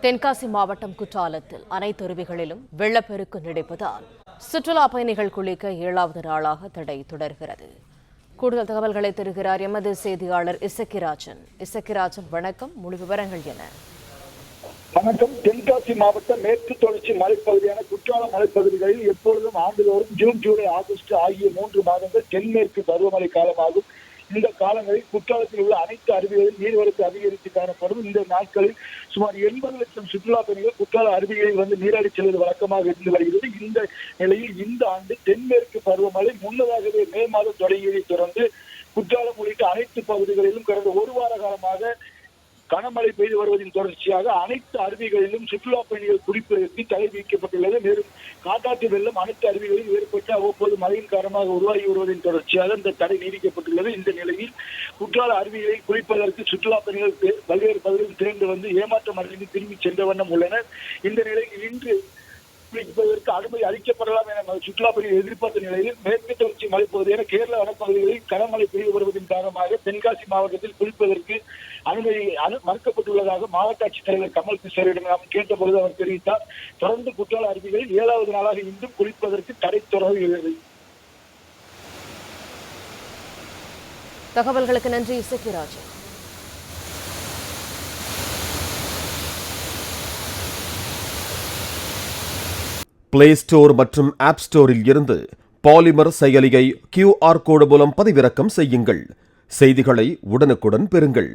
தென்காசி மாவட்டம் குற்றாலத்தில் அனைத்து அருவிகளிலும் வெள்ளப்பெருக்கு நீடிப்பதால் சுற்றுலா பயணிகள் குளிக்க 7வது நாளாக தடை தொடர்கிறது. கூடுதல் தகவல்களை தருகிறார் எமது செய்தியாளர் இசக்கிராஜன். வணக்கம். முழு விவரங்கள் என்ன? வணக்கம். தென்காசி மாவட்டம் மேற்கு தொடர்ச்சி மலைப்பகுதியான குற்றாலம் மலைப்பகுதிகளில் எப்பொழுதும் ஆண்டுதோறும் ஜூன், ஜூலை, ஆகஸ்ட் ஆகிய 3 மாதங்கள் தென்மேற்கு பருவமழை காலமாகும். இந்த காலங்களில் குற்றாலத்தில் உள்ள அனைத்து அருவிகளில் நீர்வரத்து அதிகரித்து காணப்படும். இந்த நாட்களில் சுமார் 80 லட்சம் சுற்றுலா பயணிகள் குற்றால அருவிகளில் வந்து நீராடி செல்வது வழக்கமாக இருந்து வருகிறது. இந்த நிலையில் இந்த ஆண்டு தென்மேற்கு பருவமழை முன்னதாகவே மே மாதம் தொடங்கியதை தொடர்ந்து குற்றாலம் உள்ளிட்ட அனைத்து பகுதிகளிலும் கடந்த ஒரு வார காலமாக கனமழை பெய்து வருவதின் தொடர்ச்சியாக அனைத்து அருவிகளிலும் சுற்றுலா பயணிகள் குளிப்பதற்கு தடை விதிக்கப்பட்டுள்ளது. மேலும் காட்டாற்று வெள்ளம் அனைத்து அருவிகளில் ஏற்பட்டு அவ்வப்போது மழையின் காரணமாக உருவாகி வருவதின் தொடர்ச்சியாக இந்த தடை நீடிக்கப்பட்டுள்ளது. இந்த நிலையில் குற்றால அருவிகளில் குளிப்பதற்கு சுற்றுலா பயணிகள் பல்வேறு பகுதிகளில் திரண்டு வந்து ஏமாற்றம் அடைந்து திரும்பி சென்ற வண்ணம் உள்ளனர். இந்த நிலையில் இன்று குளிப்பதற்கு அனுமதி அளிக்கப்படலாம் என சுற்றுலா பயணிகள் எதிர்பார்த்த நிலையில் மேற்கு தொடர்ச்சி மலைப்பகுதியான கேரள வனப்பகுதிகளில் கனமழை பெய்து வருவதன் காரணமாக தென்காசி மாவட்டத்தில் குளிப்பதற்கு அனுமதி மறுக்கப்பட்டுள்ளதாக மாவட்ட ஆட்சித்தலைவர் கமல் கிருஷ்ணரிடம் நாம் கேட்டபொழுது அவர் தெரிவித்தார். தொடர்ந்து குற்றால அருவிகளில் 7வது நாளாக இன்றும் குளிப்பதற்கு தடை தொடர்கிறது. தகவல்களுக்கு நன்றி இசக்கிராஜன். பிளே ஸ்டோர் மற்றும் ஆப் ஸ்டோரில் இருந்து பாலிமர் செயலியை QR கோடு மூலம் பதிவிறக்கம் செய்யுங்கள். செய்திகளை உடனுக்குடன் பெறுங்கள்.